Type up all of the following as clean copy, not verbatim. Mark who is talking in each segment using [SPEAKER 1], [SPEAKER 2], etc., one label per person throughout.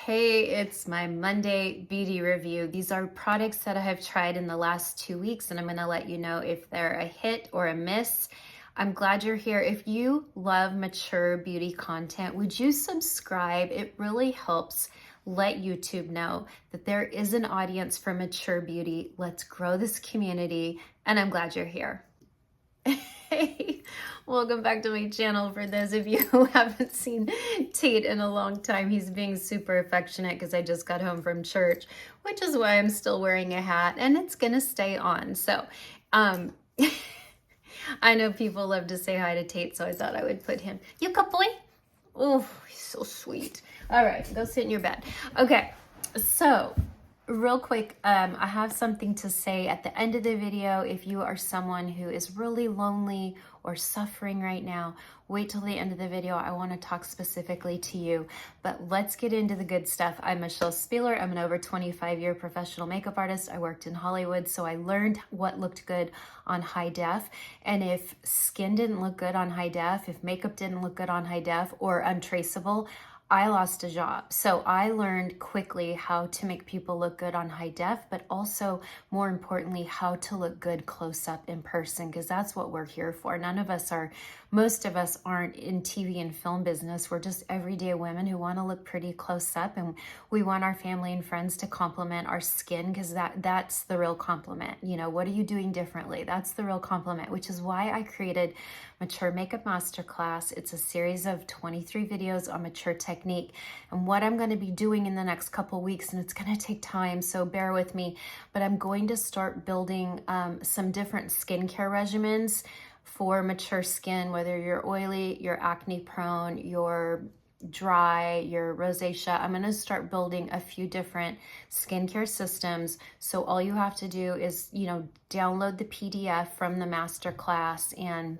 [SPEAKER 1] Hey, it's my Monday beauty review. These are products that I have tried in the last 2 weeks, and I'm going to let you know if they're a hit or a miss. I'm glad you're here. If you love mature beauty content, would you subscribe? It really helps let YouTube know that there is an audience for mature beauty. Let's grow this community, and I'm glad you're here. Hey, welcome back to my channel. For those of you who haven't seen Tate in a long time, he's being super affectionate because I just got home from church, which is why I'm still wearing a hat, and it's gonna stay on. So I know people love to say hi to Tate, so I thought I would put him. You good boy? Oh, he's so sweet. All right, go sit in your bed. Okay, so real quick, I have something to say at the end of the video. If you are someone who is really lonely or suffering right now, wait till the end of the video. I want to talk specifically to you, but let's get into the good stuff. I'm Michelle Spieler. I'm an over 25-year professional makeup artist. I worked in Hollywood, so I learned what looked good on high def. And if skin didn't look good on high def, if makeup didn't look good on high def or untraceable, I lost a job. So I learned quickly how to make people look good on high def, but also more importantly, how to look good close up in person, because that's what we're here for. Most of us aren't in TV and film business. We're just everyday women who want to look pretty close up, and we want our family and friends to compliment our skin, because that's the real compliment. You know, what are you doing differently? That's the real compliment, which is why I created Mature Makeup Masterclass. It's a series of 23 videos on mature technique, and what I'm going to be doing in the next couple weeks, and it's going to take time, so bear with me, but I'm going to start building some different skincare regimens for mature skin, whether you're oily, you're acne prone, you're dry, your rosacea. I'm going to start building a few different skincare systems. So all you have to do is, download the PDF from the masterclass, and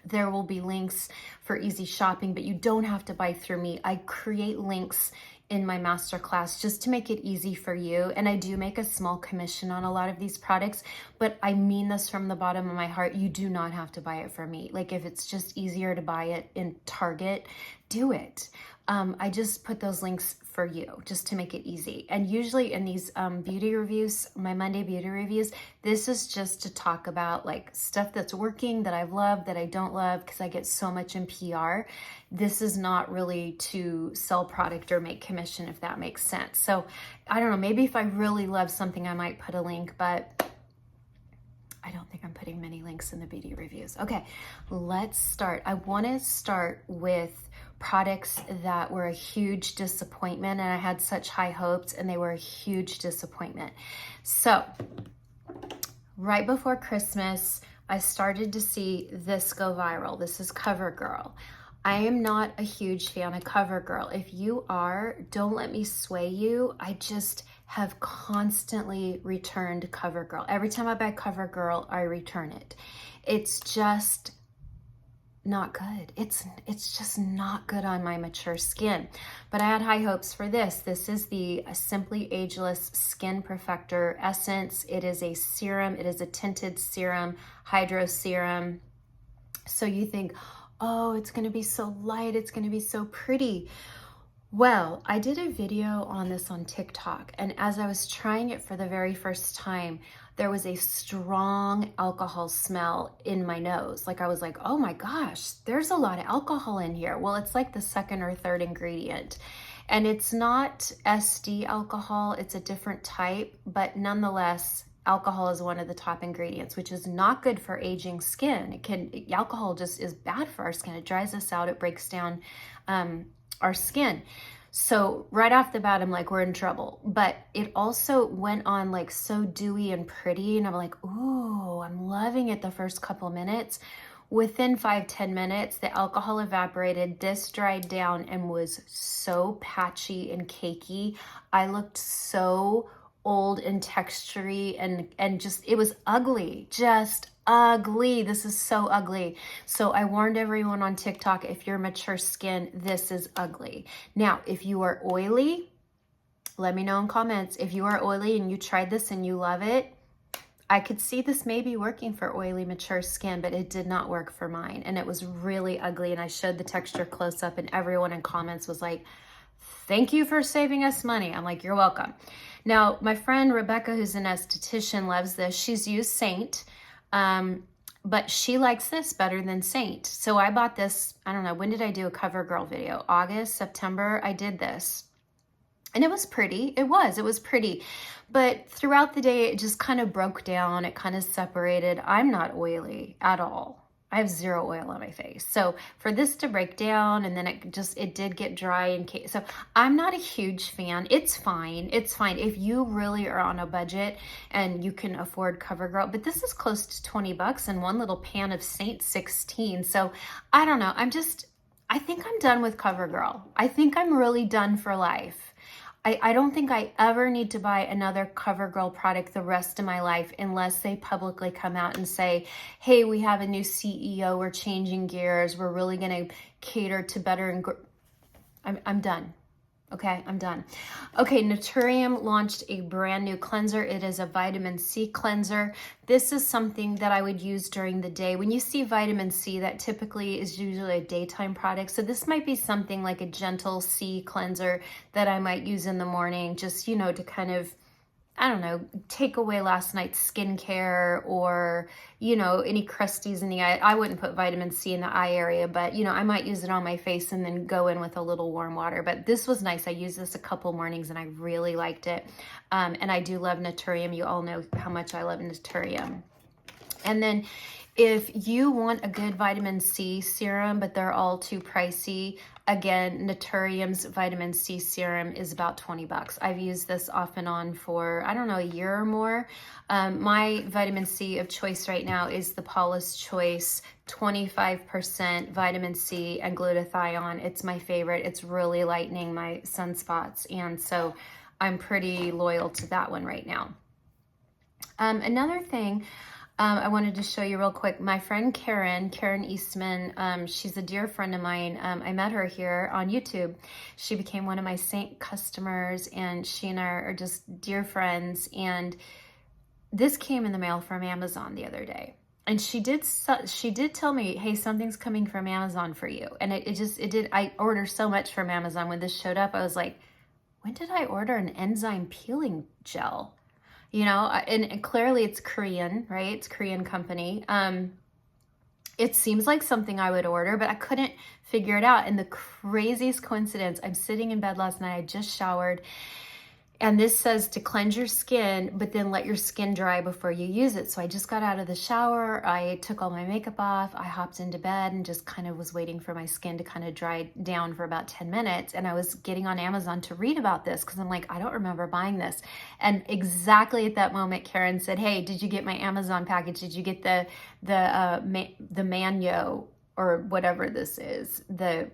[SPEAKER 1] there will be links for easy shopping, but you don't have to buy through me. I create links in my masterclass just to make it easy for you. And I do make a small commission on a lot of these products, but I mean this from the bottom of my heart. You do not have to buy it from me. Like, if it's just easier to buy it in Target, do it. I just put those links for you just to make it easy. And usually in these beauty reviews, my Monday beauty reviews, this is just to talk about like stuff that's working, that I've loved, that I don't love, because I get so much in PR. This is not really to sell product or make commission, if that makes sense. So I don't know, maybe if I really love something, I might put a link, but I don't think I'm putting many links in the beauty reviews. Okay, let's start. I want to start with products that were a huge disappointment, and I had such high hopes, and they were a huge disappointment. So right before Christmas, I started to see this go viral. This is Covergirl. I am not a huge fan of Covergirl. If you are, don't let me sway you. I just have constantly returned Covergirl. Every time I buy Covergirl, I return it. It's just not good. It's just not good on my mature skin. But I had high hopes for this. This is the Simply Ageless Skin Perfector Essence. It is a serum. It is a tinted serum, hydro serum. So you think, oh, it's going to be so light, it's going to be so pretty. Well, I did a video on this on TikTok, and as I was trying it for the very first time, there was a strong alcohol smell in my nose. Like, I was like, oh my gosh, there's a lot of alcohol in here. Well, it's like the second or third ingredient. And it's not SD alcohol, it's a different type, but nonetheless, alcohol is one of the top ingredients, which is not good for aging skin. Alcohol just is bad for our skin. It dries us out, it breaks down our skin. So right off the bat, I'm like, we're in trouble. But it also went on like so dewy and pretty, and I'm like, ooh, I'm loving it the first couple minutes. Within 5-10 minutes, the alcohol evaporated, this dried down and was so patchy and cakey. I looked so old and textury, and just, it was ugly, just ugly. This is so ugly. So I warned everyone on TikTok, if you're mature skin, this is ugly. Now, if you are oily, let me know in comments. If you are oily and you tried this and you love it, I could see this maybe working for oily, mature skin, but it did not work for mine. And it was really ugly. And I showed the texture close up, and everyone in comments was like, Thank you for saving us money. I'm like, you're welcome. Now, my friend Rebecca, who's an esthetician, loves this. She's used Saint, but she likes this better than Saint. So I bought this, I don't know, when did I do a Covergirl video? August, September, I did this. And it was pretty. It was pretty. But throughout the day, it just kind of broke down. It kind of separated. I'm not oily at all. I have zero oil on my face. So for this to break down and then it did get dry in case. So I'm not a huge fan. It's fine. It's fine if you really are on a budget and you can afford CoverGirl. But this is close to 20 bucks and one little pan of Saint 16. So I don't know. I think I'm done with CoverGirl. I think I'm really done for life. I don't think I ever need to buy another CoverGirl product the rest of my life unless they publicly come out and say, hey, we have a new CEO, we're changing gears, we're really going to cater to better and I'm done. Okay, I'm done. Okay, Naturium launched a brand new cleanser. It is a vitamin C cleanser. This is something that I would use during the day. When you see vitamin C, that typically is usually a daytime product. So this might be something like a gentle C cleanser that I might use in the morning, just, you know, to kind of, I don't know, take away last night's skincare or, you know, any crusties in the eye. I wouldn't put vitamin C in the eye area, but, you know, I might use it on my face and then go in with a little warm water. But this was nice. I used this a couple mornings and I really liked it. And I do love Naturium. You all know how much I love Naturium. And then if you want a good vitamin C serum, but they're all too pricey, again, Naturium's vitamin C serum is about 20 bucks. I've used this off and on for, I don't know, a year or more. My vitamin C of choice right now is the Paula's Choice 25% vitamin C and glutathione. It's my favorite. It's really lightening my sunspots. And so I'm pretty loyal to that one right now. Another thing, I wanted to show you real quick. My friend Karen Eastman, she's a dear friend of mine. I met her here on YouTube. She became one of my Saint customers and she and I are just dear friends. And this came in the mail from Amazon the other day. And she did tell me, hey, something's coming from Amazon for you. And it did. I order so much from Amazon. When this showed up, I was like, when did I order an enzyme peeling gel? You know, and clearly it's Korean, right? It's a Korean company. It seems like something I would order, but I couldn't figure it out. And the craziest coincidence, I'm sitting in bed last night, I just showered, and this says to cleanse your skin, but then let your skin dry before you use it. So I just got out of the shower, I took all my makeup off, I hopped into bed and just kind of was waiting for my skin to kind of dry down for about 10 minutes. And I was getting on Amazon to read about this because I'm like, I don't remember buying this. And exactly at that moment, Karen said, hey, did you get my Amazon package? Did you get the Manyo or whatever this is, the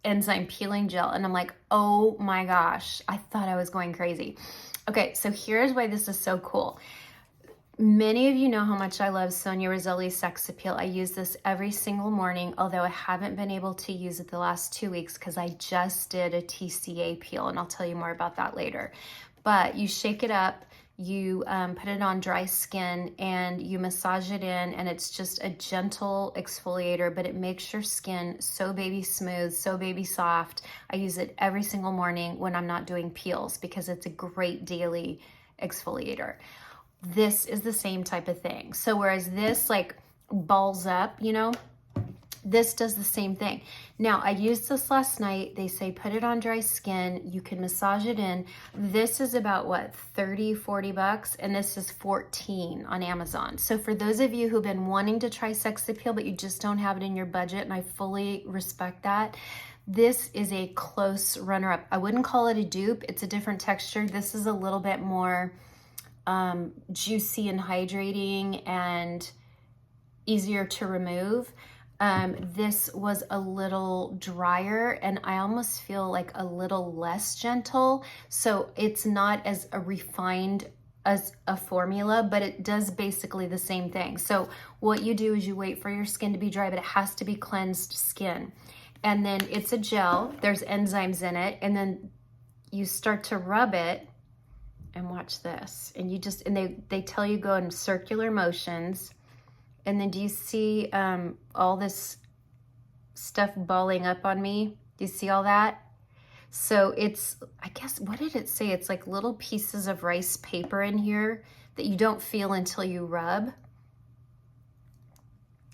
[SPEAKER 1] enzyme peeling gel? And I'm like, oh my gosh, I thought I was going crazy. Okay, so here's why this is so cool. Many of you know how much I love Sonia Roselli's Sex Appeal. I use this every single morning, although I haven't been able to use it the last 2 weeks because I just did a TCA peel, and I'll tell you more about that later. But you shake it up, you put it on dry skin and you massage it in, and it's just a gentle exfoliator, but it makes your skin so baby smooth, so baby soft. I use it every single morning when I'm not doing peels because it's a great daily exfoliator. This is the same type of thing. So whereas this like balls up, you know, this does the same thing. Now, I used this last night. They say put it on dry skin. You can massage it in. This is about what, 30, 40 bucks, and this is 14 on Amazon. So for those of you who've been wanting to try Sex Appeal, but you just don't have it in your budget, and I fully respect that, this is a close runner-up. I wouldn't call it a dupe. It's a different texture. This is a little bit more juicy and hydrating and easier to remove. This was a little drier and I almost feel like a little less gentle. So it's not as refined as a formula, but it does basically the same thing. So what you do is you wait for your skin to be dry, but it has to be cleansed skin. And then it's a gel, there's enzymes in it. And then you start to rub it and watch this. And you just, and they tell you go in circular motions. And then do you see all this stuff balling up on me? Do you see all that? So it's, I guess, what did it say? It's like little pieces of rice paper in here that you don't feel until you rub.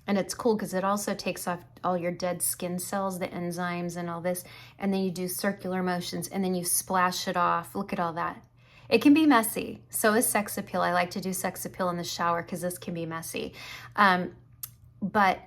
[SPEAKER 1] And it's cool because it also takes off all your dead skin cells, the enzymes and all this. And then you do circular motions and then you splash it off. Look at all that. It can be messy. So is sex appeal. I like to do sex appeal in the shower because this can be messy. And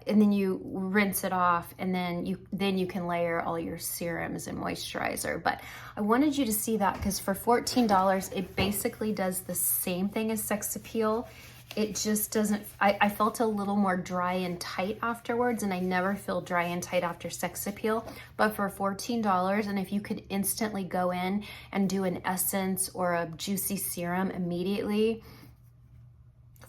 [SPEAKER 1] then you rinse it off, and then you can layer all your serums and moisturizer. But I wanted you to see that because for $14, it basically does the same thing as sex appeal. It just doesn't, I felt a little more dry and tight afterwards, and I never feel dry and tight after sex appeal. But for $14, and if you could instantly go in and do an essence or a juicy serum immediately,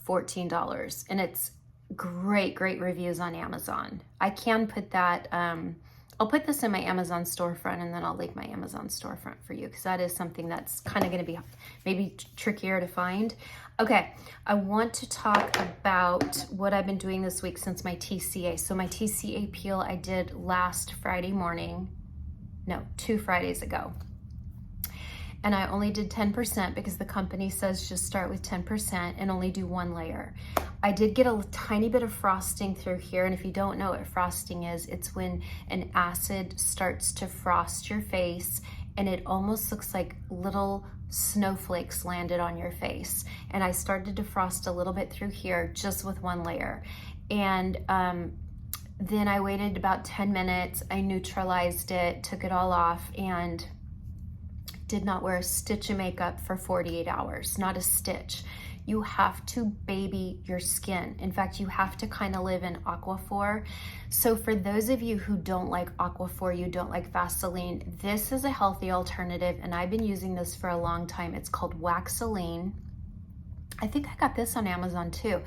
[SPEAKER 1] $14. And it's great reviews on Amazon. I can put that, I'll put this in my Amazon storefront, and then I'll link my Amazon storefront for you because that is something that's kind of going to be maybe trickier to find. Okay, I want to talk about what I've been doing this week since my TCA. So my TCA peel I did last Friday morning, no, 2 Fridays ago. And I only did 10% because the company says just start with 10% and only do 1 layer. I did get a tiny bit of frosting through here, and if you don't know what frosting is, it's when an acid starts to frost your face and it almost looks like little snowflakes landed on your face. And I started to frost a little bit through here just with 1 layer. And then I waited about 10 minutes, I neutralized it, took it all off, and did not wear a stitch of makeup for 48 hours, not a stitch. You have to baby your skin. In fact, you have to kind of live in Aquaphor. So for those of you who don't like Aquaphor, you don't like Vaseline, this is a healthy alternative, and I've been using this for a long time. It's called Waxaline. I think I got this on Amazon too.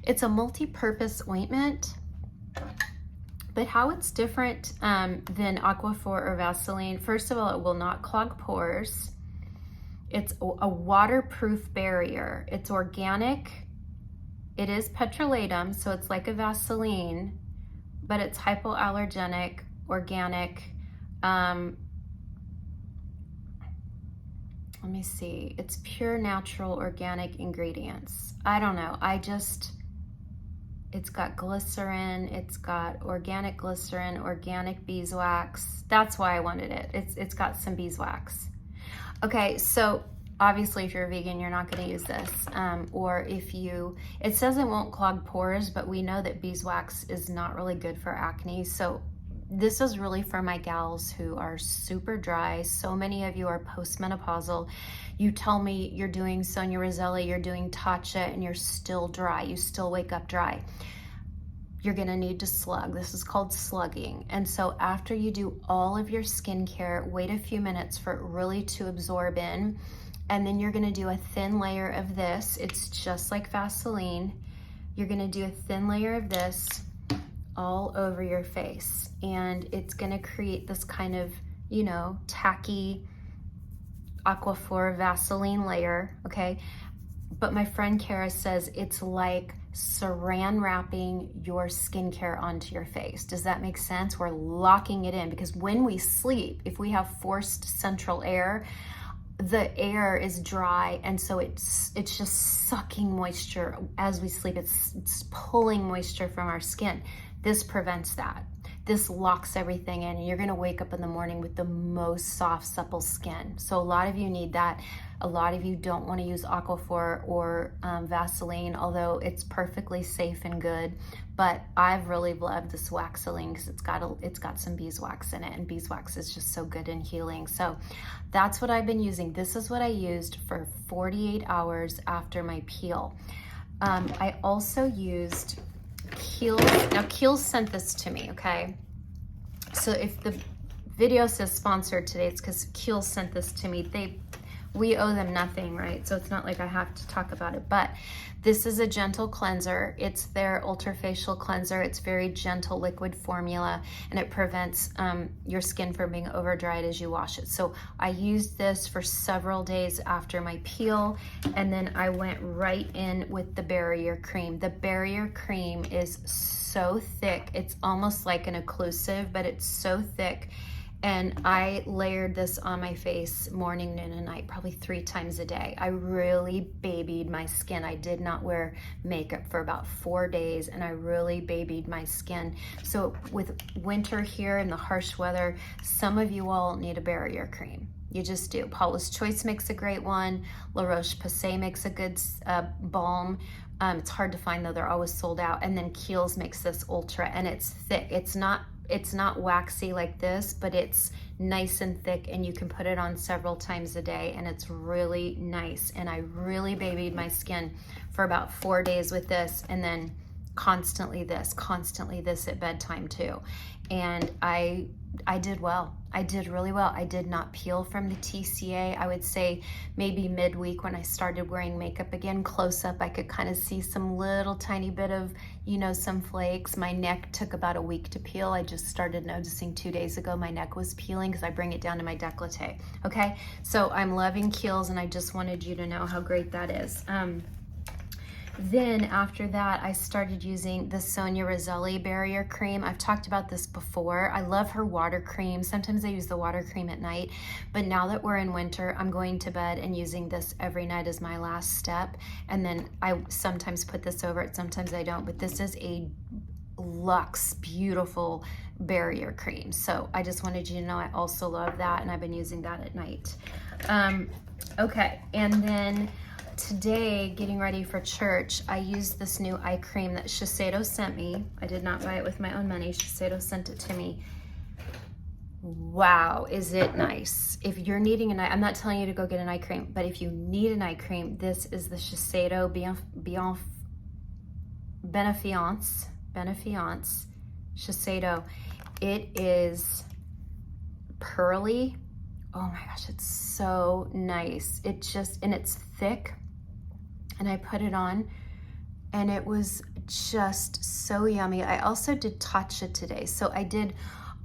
[SPEAKER 1] It's a multi-purpose ointment. But how it's different than Aquaphor or Vaseline, first of all, it will not clog pores. It's a waterproof barrier. It's organic. It is petrolatum, so it's like a Vaseline, but it's hypoallergenic, organic. Let me see. It's pure, natural, organic ingredients. I don't know. It's got glycerin, it's got organic glycerin, organic beeswax. That's why I wanted it. It's got some beeswax. Okay, so obviously if you're a vegan, you're not gonna use this. Or it says it won't clog pores, but we know that beeswax is not really good for acne. So this is really for my gals who are super dry. So many of you are postmenopausal. You tell me you're doing Sonia Roselli, you're doing Tatcha, and you're still dry. You still wake up dry. You're gonna need to slug. This is called slugging. And so after you do all of your skincare, wait a few minutes for it really to absorb in. And then you're gonna do a thin layer of this. It's just like Vaseline. You're gonna do a thin layer of this all over your face. And it's gonna create this kind of, tacky Aquaphor Vaseline layer, okay? But my friend Kara says it's like saran wrapping your skincare onto your face. Does that make sense? We're locking it in because when we sleep, if we have forced central air, the air is dry, and so it's just sucking moisture as we sleep. It's pulling moisture from our skin. This prevents that. This locks everything in, and you're gonna wake up in the morning with the most soft, supple skin. So a lot of you need that. A lot of you don't wanna use Aquaphor or Vaseline, although it's perfectly safe and good. But I've really loved this Waxaline because it's got some beeswax in it, and beeswax is just so good in healing. So that's what I've been using. This is what I used for 48 hours after my peel. I also used Kiehl's. Now Kiehl's sent this to me, okay? So if the video says sponsored today, it's because Kiehl's sent this to me. We owe them nothing, right? So it's not like I have to talk about it, but this is a gentle cleanser. It's their ultrafacial cleanser. It's very gentle liquid formula, and it prevents your skin from being over dried as you wash it. So I used this for several days after my peel, and then I went right in with the barrier cream. The barrier cream is so thick. It's almost like an occlusive, but it's so thick. And I layered this on my face morning, noon, and night, probably 3 times a day. I really babied my skin. I did not wear makeup for about 4 days, and I really babied my skin. So with winter here and the harsh weather, some of you all need a barrier cream. You just do. Paula's Choice makes a great one. La Roche-Posay makes a good balm. It's hard to find though, they're always sold out. And then Kiehl's makes this ultra, and it's thick. It's not waxy like this, but it's nice and thick, and you can put it on several times a day, and it's really nice. And I really babied my skin for about 4 days with this, and then constantly this at bedtime too. And I did well. I did really well. I did not peel from the TCA. I would say maybe midweek when I started wearing makeup again, close up, I could kind of see some little tiny bit of, you know, some flakes. My neck took about a week to peel. I just started noticing 2 days ago my neck was peeling because I bring it down to my décolleté. Okay, so I'm loving Kiehl's, and I just wanted you to know how great that is. Then after that, I started using the Sonia Roselli barrier cream. I've talked about this before. I love her water cream. Sometimes I use the water cream at night, but now that we're in winter, I'm going to bed and using this every night as my last step. And then I sometimes put this over it, sometimes I don't, but this is a luxe, beautiful barrier cream. So I just wanted you to know I also love that, and I've been using that at night. Okay, and then today, getting ready for church, I used this new eye cream that Shiseido sent me. I did not buy it with my own money. Shiseido sent it to me. Wow, is it nice. If you're needing an eye, I'm not telling you to go get an eye cream, but if you need an eye cream, this is the Shiseido Benefiance Shiseido. It is pearly. Oh my gosh, it's so nice. It just, and it's thick. And I put it on, and it was just so yummy. I also did Tatcha today. So I did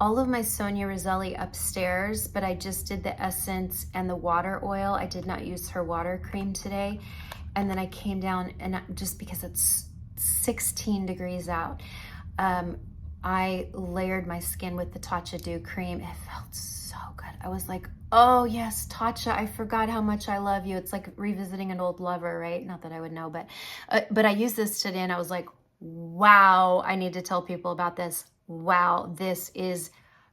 [SPEAKER 1] all of my Sonia Roselli upstairs, but I just did the essence and the water oil. I did not use her water cream today. And then I came down, and just because it's 16 degrees out, I layered my skin with the Tatcha Dew cream. It felt so good. I was like, oh yes, Tatcha, I forgot how much I love you. It's like revisiting an old lover, right? Not that I would know, but I used this today, and I was like, wow, I need to tell people about this. Wow, this is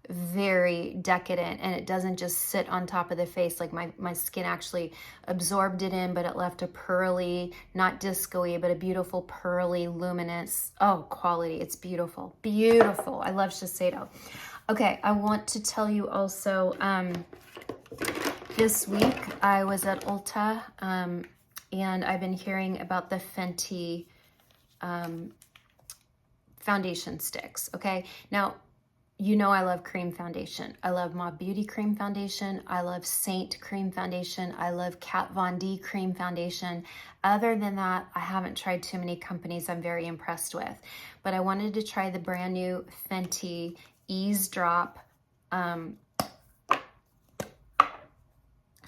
[SPEAKER 1] very decadent, and it doesn't just sit on top of the face. Like my skin actually absorbed it in, but it left a pearly, not disco-y, but a beautiful pearly luminous, oh, quality. It's beautiful, beautiful. I love Shiseido. Okay, I want to tell you also, this week I was at Ulta, and I've been hearing about the Fenty foundation sticks, okay? Now, you know I love cream foundation. I love Mob Beauty cream foundation. I love Saint cream foundation. I love Kat Von D cream foundation. Other than that, I haven't tried too many companies I'm very impressed with. But I wanted to try the brand new Fenty Ease Drop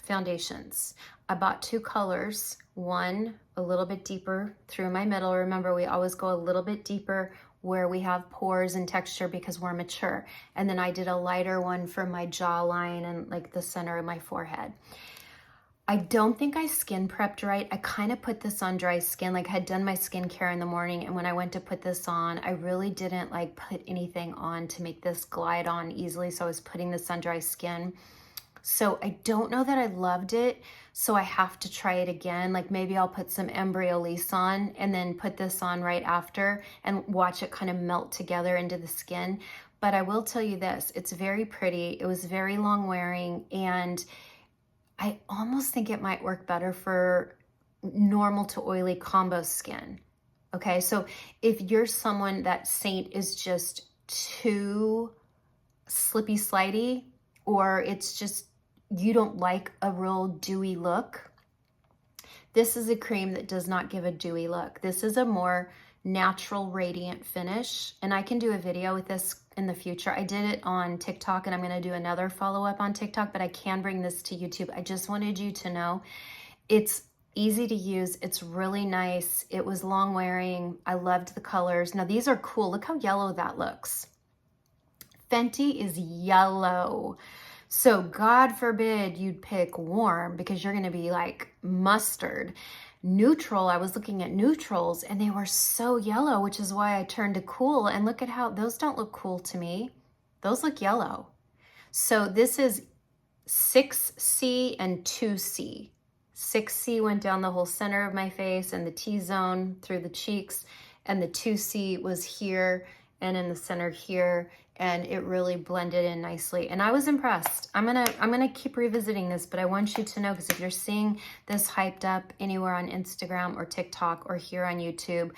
[SPEAKER 1] foundations. I bought 2 colors, one a little bit deeper through my middle. Remember, we always go a little bit deeper where we have pores and texture because we're mature. And then I did a lighter one for my jawline and like the center of my forehead. I don't think I skin prepped right. I kind of put this on dry skin, like I had done my skincare in the morning, and when I went to put this on, I really didn't like put anything on to make this glide on easily, so I was putting this on dry skin. So I don't know that I loved it, so I have to try it again. Like maybe I'll put some Embryolisse on and then put this on right after and watch it kind of melt together into the skin. But I will tell you this, it's very pretty. It was very long wearing, and I almost think it might work better for normal to oily combo skin. Okay, so if you're someone that Saint is just too slippy slidey, or it's just you don't like a real dewy look, this is a cream that does not give a dewy look. This is a more natural radiant finish, and I can do a video with this in the future. I did it on TikTok, and I'm going to do another follow-up on TikTok, but I can bring this to YouTube. I just wanted you to know it's easy to use. It's really nice. It was long wearing. I loved the colors. Now these are cool. Look how yellow that looks. Fenty is yellow. So God forbid you'd pick warm because you're going to be like mustard. Neutral, I was looking at neutrals and they were so yellow, which is why I turned to cool. And look at how those don't look cool to me. Those look yellow. So this is 6C and 2C. 6C went down the whole center of my face and the T-zone through the cheeks, and the 2C was here and in the center here, and it really blended in nicely. And I was impressed. I'm gonna keep revisiting this, but I want you to know, because if you're seeing this hyped up anywhere on Instagram or TikTok or here on YouTube,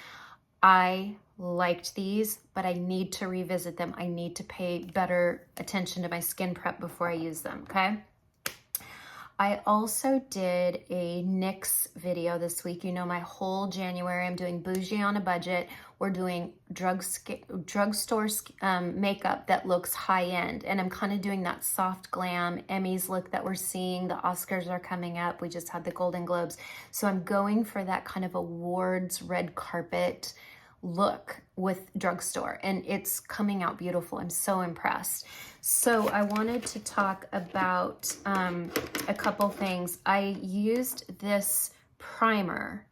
[SPEAKER 1] I liked these, but I need to revisit them. I need to pay better attention to my skin prep before I use them, okay? I also did a NYX video this week. You know, my whole January, I'm doing bougie on a budget. We're doing drugstore makeup that looks high-end. And I'm kind of doing that soft glam Emmys look that we're seeing. The Oscars are coming up. We just had the Golden Globes. So I'm going for that kind of awards, red carpet look with drugstore, and it's coming out beautiful. I'm so impressed. So I wanted to talk about a couple things. I used this primer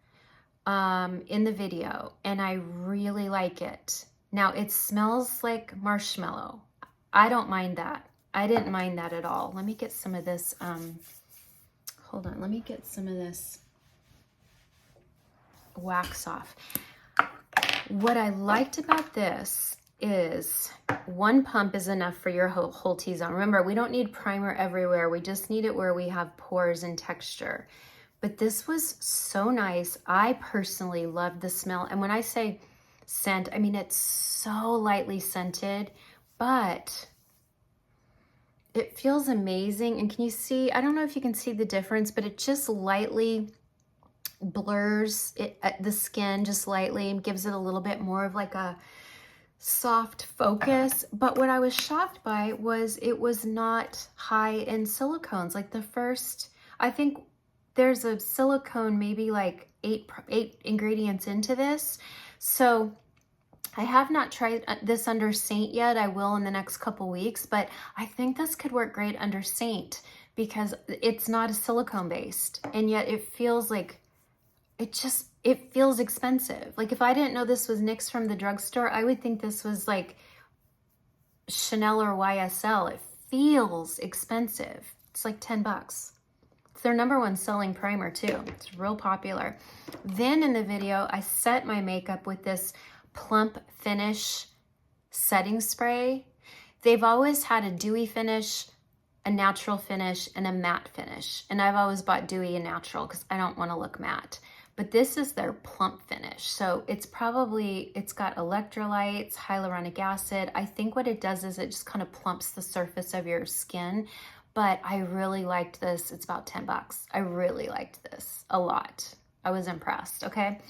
[SPEAKER 1] in the video, and I really like it. Now it smells like marshmallow. I don't mind that. I didn't mind that at all. Let me get some of this. Hold on. Let me get some of this wax off. What I liked about this is one pump is enough for your whole T-zone. Remember, we don't need primer everywhere. We just need it where we have pores and texture. But this was so nice. I personally loved the smell. And when I say scent, I mean it's so lightly scented, but it feels amazing. And can you see, I don't know if you can see the difference, but it just lightly blurs the skin just lightly and gives it a little bit more of like a soft focus. But what I was shocked by was it was not high in silicones. Like the first, I think there's a silicone maybe like eight ingredients into this. So I have not tried this under Saint yet. I will in the next couple weeks, but I think this could work great under Saint because it's not a silicone based, and yet it feels like it feels expensive. Like if I didn't know this was NYX from the drugstore, I would think this was like Chanel or YSL. It feels expensive. It's like 10 bucks. It's their #1 selling primer too. It's real popular. Then in the video, I set my makeup with this Plump Finish setting spray. They've always had a dewy finish, a natural finish, and a matte finish. And I've always bought dewy and natural because I don't want to look matte. But this is their plump finish. So it's got electrolytes, hyaluronic acid. I think what it does is it just kind of plumps the surface of your skin. But I really liked this. It's about 10 bucks. I really liked this a lot. I was impressed, okay?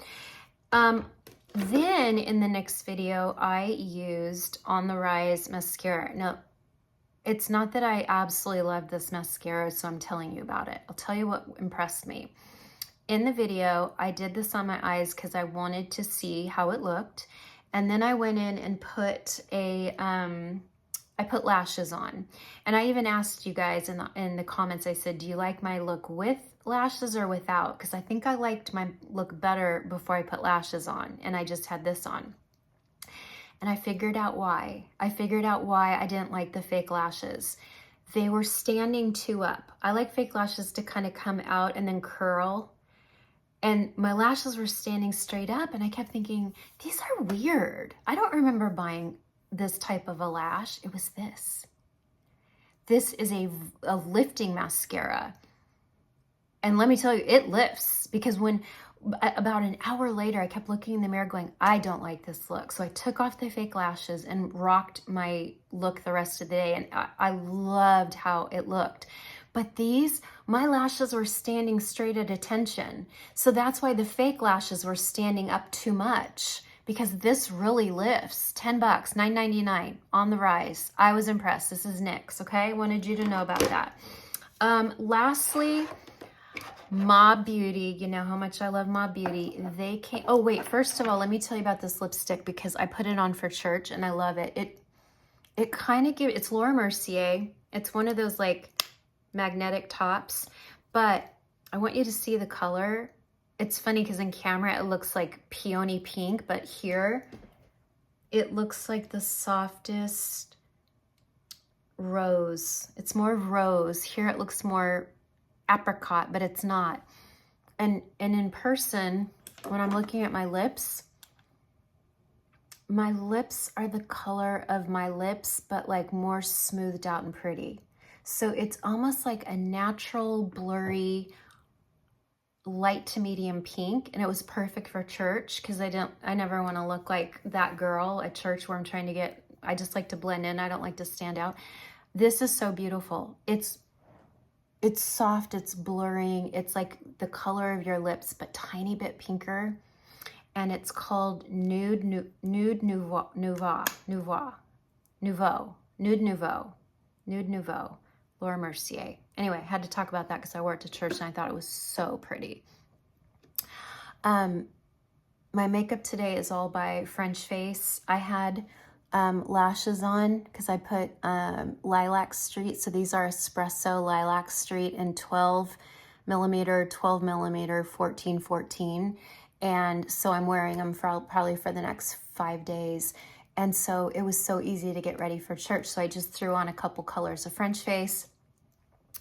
[SPEAKER 1] Then in the next video, I used On the Rise mascara. Now, it's not that I absolutely love this mascara, so I'm telling you about it. I'll tell you what impressed me. In the video, I did this on my eyes because I wanted to see how it looked. And then I went in and put I put lashes on. And I even asked you guys in the comments, I said, do you like my look with lashes or without? Because I think I liked my look better before I put lashes on. And I just had this on. And I figured out why. I figured out why I didn't like the fake lashes. They were standing too up. I like fake lashes to kind of come out and then curl. And my lashes were standing straight up, and I kept thinking, these are weird. I don't remember buying this type of a lash. It was this. This is a lifting mascara. And let me tell you, it lifts, because when about an hour later, I kept looking in the mirror going, I don't like this look. So I took off the fake lashes and rocked my look the rest of the day, and I loved how it looked. But these, my lashes were standing straight at attention. So that's why the fake lashes were standing up too much, because this really lifts. 10 bucks, $9.99 On the Rise. I was impressed. This is NYX, okay? I wanted you to know about that. Lastly, Mob Beauty. You know how much I love Mob Beauty. They came, oh wait, first of all, let me tell you about this lipstick because I put it on for church and I love it. it kind of gives, it's Laura Mercier. It's one of those like magnetic tops, but I want you to see the color. It's funny because in camera it looks like peony pink, but here it looks like the softest rose. It's more rose. Here it looks more apricot, but it's not. And in person, when I'm looking at my lips are the color of my lips, but like more smoothed out and pretty. So it's almost like a natural, blurry, light to medium pink, and it was perfect for church because I never want to look like that girl at church where I'm trying to get, I just like to blend in. I don't like to stand out. This is so beautiful. It's soft, it's blurring. It's like the color of your lips, but tiny bit pinker. And it's called Nude Nouveau, Laura Mercier. Anyway, I had to talk about that because I wore it to church and I thought it was so pretty. My makeup today is all by French Face. I had lashes on because I put Lilac Street. So these are Espresso Lilac Street in 12 millimeter, 12 millimeter, 14, 14. And so I'm wearing them probably for the next 5 days. And so it was so easy to get ready for church. So I just threw on a couple colors of French Face.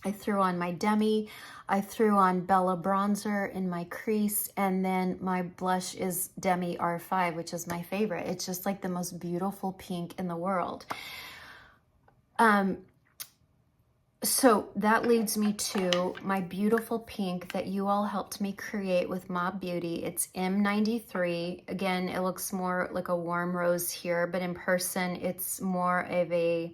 [SPEAKER 1] I threw on my Demi. I threw on Bella bronzer in my crease. And then my blush is Demi R5, which is my favorite. It's just like the most beautiful pink in the world. So that leads me to my beautiful pink that you all helped me create with Mob Beauty. It's M93. Again, it looks more like a warm rose here, but in person, it's more of a,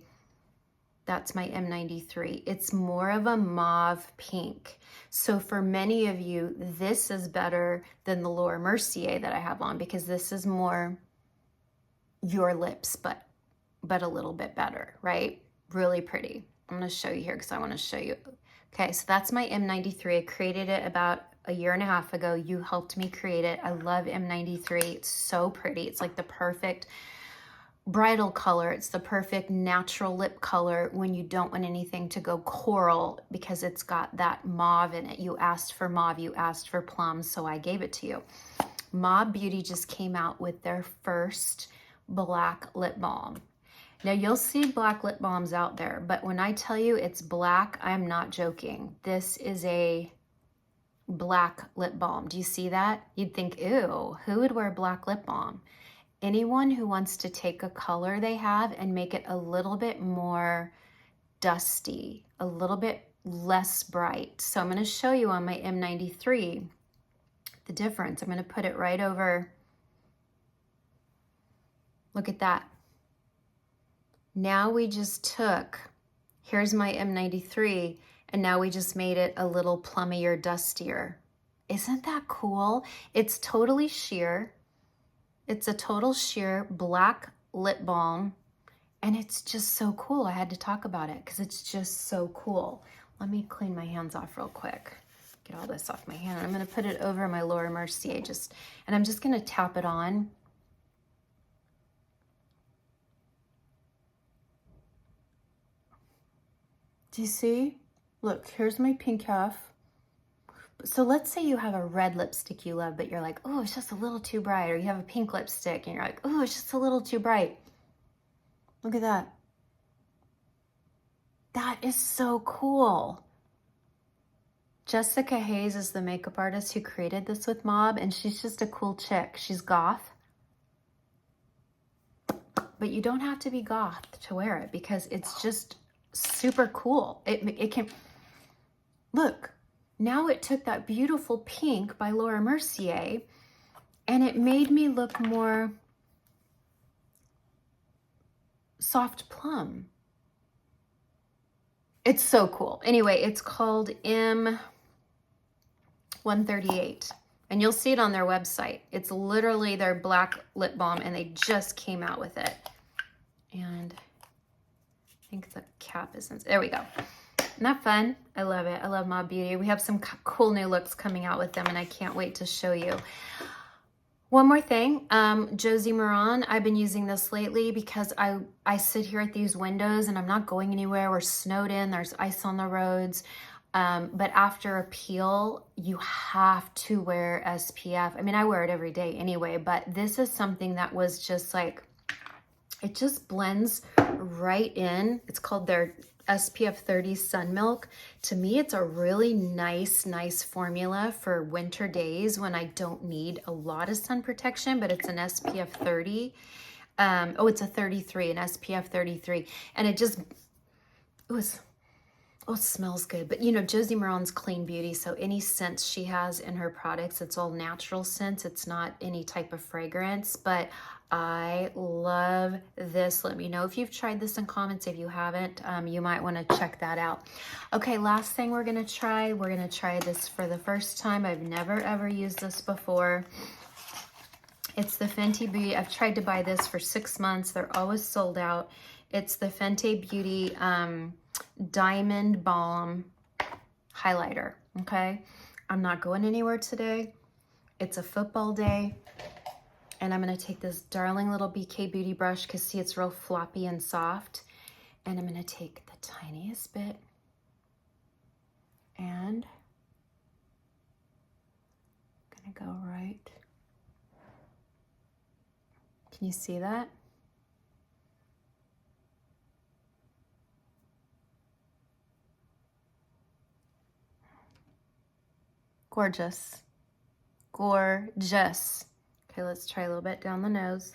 [SPEAKER 1] that's my M93. It's more of a mauve pink. So for many of you, this is better than the Laura Mercier that I have on because this is more your lips, but a little bit better, right? Really pretty. I'm going to show you here because I want to show you. Okay, so that's my M93. I created it about a year and a half ago. You helped me create it. I love M93. It's so pretty. It's like the perfect bridal color. It's the perfect natural lip color when you don't want anything to go coral because it's got that mauve in it. You asked for mauve, you asked for plum, so I gave it to you. Mob Beauty just came out with their first black lip balm. Now you'll see black lip balms out there, but when I tell you it's black, I'm not joking. This is a black lip balm. Do you see that? You'd think, ew, who would wear black lip balm? Anyone who wants to take a color they have and make it a little bit more dusty, a little bit less bright. So I'm going to show you on my M93 the difference. I'm going to put it right over. Look at that. Now we just took, here's my M93, and now we just made it a little plummier, dustier. Isn't that cool? It's totally sheer. It's a total sheer black lip balm, and it's just so cool. I had to talk about it because it's just so cool. Let me clean my hands off real quick. Get all this off my hand. I'm going to put it over my Laura Mercier and I'm just going to tap it on. Do you see? Look, here's my pink half. So let's say you have a red lipstick you love, but you're like, oh, it's just a little too bright. Or you have a pink lipstick and you're like, oh, it's just a little too bright. Look at that. That is so cool. Jessica Hayes is the makeup artist who created this with Mob, and she's just a cool chick. She's goth. But you don't have to be goth to wear it because it's just super cool. It can, look, now it took that beautiful pink by Laura Mercier and it made me look more soft plum. It's so cool. Anyway, it's called M138 and you'll see it on their website. It's literally their black lip balm and they just came out with it. And I think the cap isn't, there we go. Isn't that fun? I love it. I love Mob Beauty. We have some cool new looks coming out with them and I can't wait to show you. One more thing, Josie Maran, I've been using this lately because I sit here at these windows and I'm not going anywhere. We're snowed in, there's ice on the roads. But after a peel, you have to wear SPF. I mean, I wear it every day anyway, but this is something that was just like, it just blends right in. It's called their SPF 30 Sun Milk. To me, it's a really nice formula for winter days when I don't need a lot of sun protection, but it's an SPF 30. Oh, it's a 33, an SPF 33. And it just, it smells good. But you know, Josie Maran's clean beauty, so any scents she has in her products, it's all natural scents. It's not any type of fragrance, but I love this. Let me know if you've tried this in comments. If you haven't, you might want to check that out. Okay, last thing we're going to try. We're going to try this for the first time. I've never ever used this before. It's the Fenty Beauty. I've tried to buy this for 6 months. They're always sold out. It's the Fenty Beauty Diamond Balm highlighter. Okay, I'm not going anywhere today. It's a football day. And I'm going to take this darling little BK Beauty brush because see, it's real floppy and soft. And I'm going to take the tiniest bit and I'm going to go right. Can you see that? Gorgeous. Gorgeous. Okay, let's try a little bit down the nose.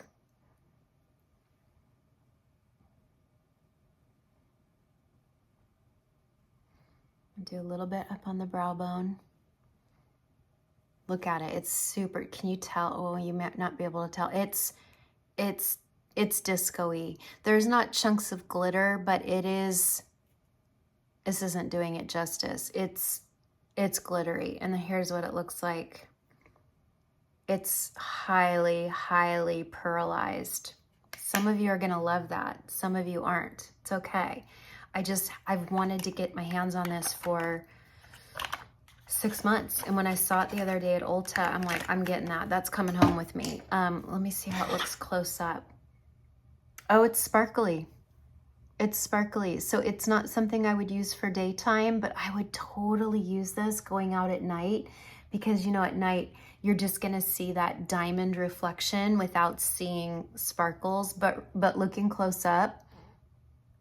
[SPEAKER 1] Do a little bit up on the brow bone. Look at it. It's super. Can you tell? Oh, you might not be able to tell. It's disco-y. There's not chunks of glitter, but it is. This isn't doing it justice. It's glittery, and here's what it looks like. It's highly pearlized. Some of you are gonna love that. Some of you aren't. It's okay. I've wanted to get my hands on this for 6 months. And when I saw it the other day at Ulta, I'm like, I'm getting that. That's coming home with me. Let me see how it looks close up. Oh, it's sparkly. It's sparkly. So it's not something I would use for daytime, but I would totally use this going out at night because, you know, at night, you're just gonna see that diamond reflection without seeing sparkles, but looking close up,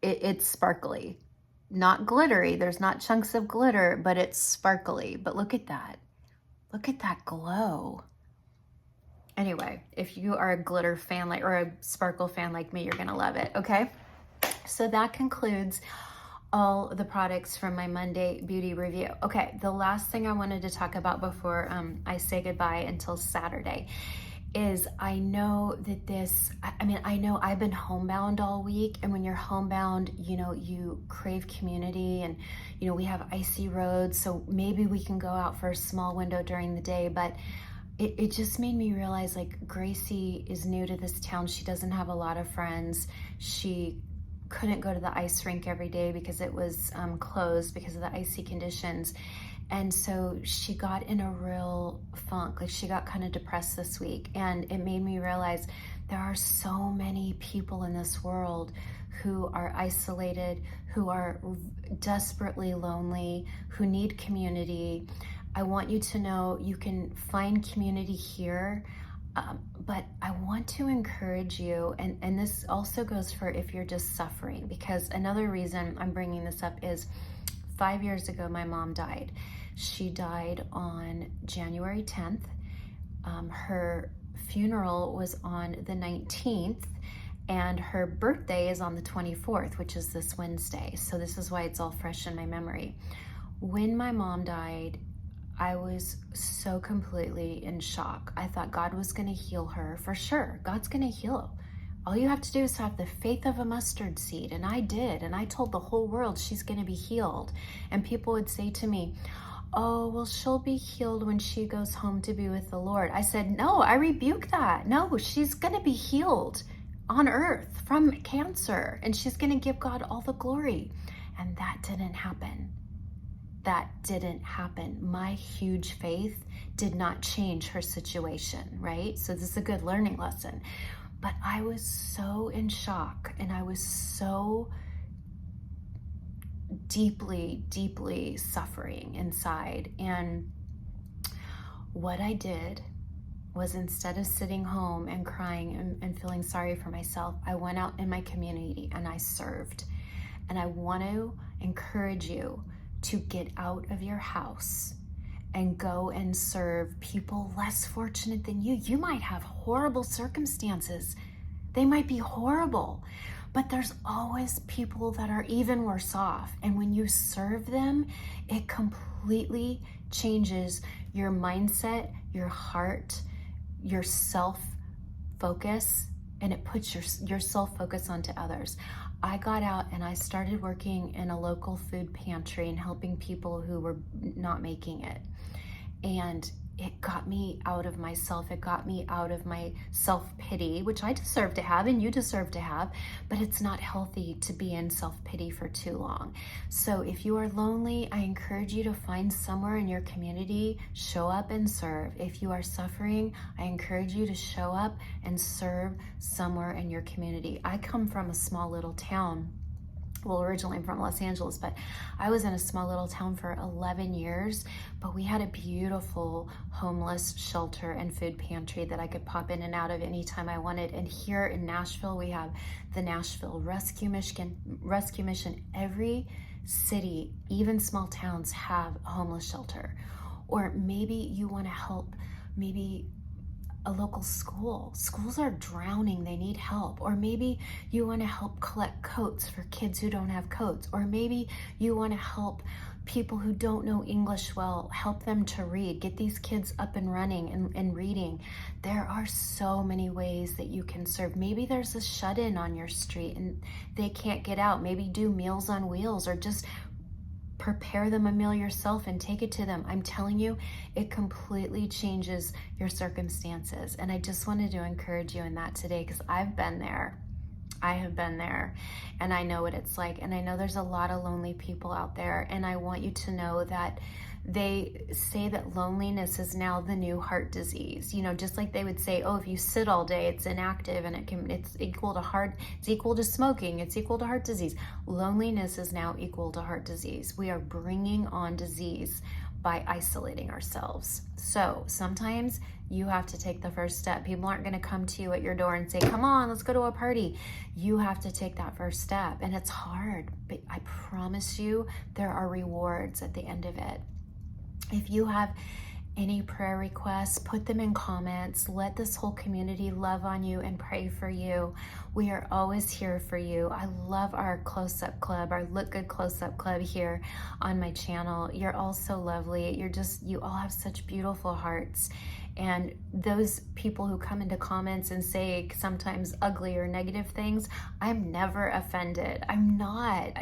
[SPEAKER 1] it's sparkly. Not glittery, there's not chunks of glitter, but it's sparkly. But look at that. Look at that glow. Anyway, if you are a glitter fan or a sparkle fan like me, you're gonna love it, okay? So that concludes all the products from my Monday beauty review. Okay, the last thing I wanted to talk about before I say goodbye until Saturday is I know that I know I've been homebound all week, and when you're homebound, you know, you crave community, and you know, we have icy roads, so maybe we can go out for a small window during the day, but it just made me realize, like, Gracie is new to this town. She doesn't have a lot of friends. She couldn't go to the ice rink every day because it was closed because of the icy conditions. And so she got in a real funk, like she got kind of depressed this week. And it made me realize there are so many people in this world who are isolated, who are desperately lonely, who need community. I want you to know you can find community here. But I want to encourage you, and this also goes for if you're just suffering, because another reason I'm bringing this up is 5 years ago, my mom died. She died on January 10th. Her funeral was on the 19th, and her birthday is on the 24th, which is this Wednesday. So this is why it's all fresh in my memory. When my mom died, I was so completely in shock. I thought God was gonna heal her for sure. God's gonna heal. All you have to do is have the faith of a mustard seed. And I did. And I told the whole world she's gonna be healed. And people would say to me, oh, well, she'll be healed when she goes home to be with the Lord. I said, no, I rebuke that. No, she's gonna be healed on earth from cancer. And she's gonna give God all the glory. And that didn't happen. that didn't happen. My huge faith did not change her situation, right? So this is a good learning lesson. But I was so in shock, and I was so deeply, deeply suffering inside. And what I did was, instead of sitting home and crying and feeling sorry for myself, I went out in my community and I served. And I want to encourage you to get out of your house and go and serve people less fortunate than you. You might have horrible circumstances. They might be horrible, but there's always people that are even worse off. And when you serve them, it completely changes your mindset, your heart, your self-focus, and it puts your self-focus onto others. I got out and I started working in a local food pantry and helping people who were not making it. And it got me out of myself. It got me out of my self-pity, which I deserve to have and you deserve to have, but it's not healthy to be in self-pity for too long. So if you are lonely, I encourage you to find somewhere in your community, show up and serve. If you are suffering, I encourage you to show up and serve somewhere in your community. I come from a small little town. Well, originally I'm from Los Angeles, but I was in a small little town for 11 years, but we had a beautiful homeless shelter and food pantry that I could pop in and out of anytime I wanted. And here in Nashville, we have the Nashville Rescue Mission. Every city, even small towns, have a homeless shelter. Or maybe you want to help, maybe a local school. Schools are drowning, they need help. Or maybe you want to help collect coats for kids who don't have coats. Or maybe you want to help people who don't know English well, help them to read, get these kids up and running and reading. There are so many ways that you can serve. Maybe there's a shut-in on your street and they can't get out. Maybe do Meals on Wheels, or just prepare them a meal yourself and take it to them. I'm telling you, it completely changes your circumstances. And I just wanted to encourage you in that today, because I've been there. I have been there and I know what it's like. And I know there's a lot of lonely people out there. And I want you to know that they say that loneliness is now the new heart disease. You know, just like they would say, oh, if you sit all day, it's inactive and it's equal to smoking, it's equal to heart disease. Loneliness is now equal to heart disease. We are bringing on disease by isolating ourselves. So sometimes you have to take the first step. People aren't going to come to you at your door and say, come on, let's go to a party. You have to take that first step. And it's hard, but I promise you there are rewards at the end of it. If you have any prayer requests, put them in comments. Let this whole community love on you and pray for you. We are always here for you. I love our close-up club, our Look Good close-up club here on my channel. You're all so lovely. You all have such beautiful hearts. And those people who come into comments and say sometimes ugly or negative things, I'm never offended. I'm not.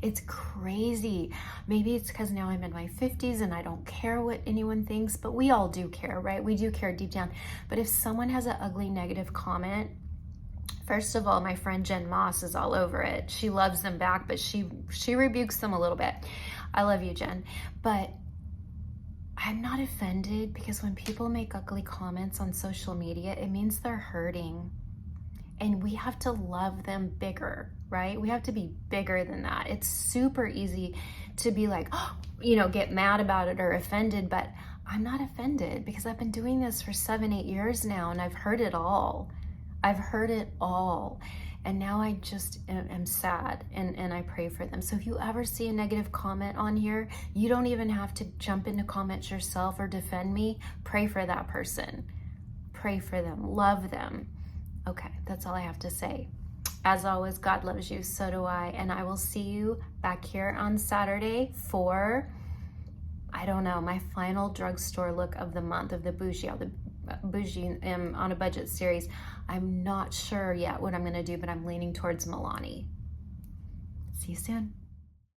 [SPEAKER 1] It's crazy. Maybe it's because now I'm in my 50s and I don't care what anyone thinks, but we all do care, right? We do care deep down. But if someone has an ugly negative comment, first of all, my friend Jen Moss is all over it. She loves them back, but she rebukes them a little bit. I love you, Jen. But I'm not offended, because when people make ugly comments on social media, it means they're hurting. And we have to love them bigger, right? We have to be bigger than that. It's super easy to be like, oh, get mad about it or offended, but I'm not offended, because I've been doing this for 7-8 years now, and I've heard it all. I've heard it all. And now I just am sad, and I pray for them. So if you ever see a negative comment on here, you don't even have to jump into comments yourself or defend me. Pray for that person. Pray for them. Love them. Okay, that's all I have to say. As always, God loves you, so do I. And I will see you back here on Saturday for, I don't know, my final drugstore look of the month, of the bougie on a budget series. I'm not sure yet what I'm going to do, but I'm leaning towards Milani. See you soon.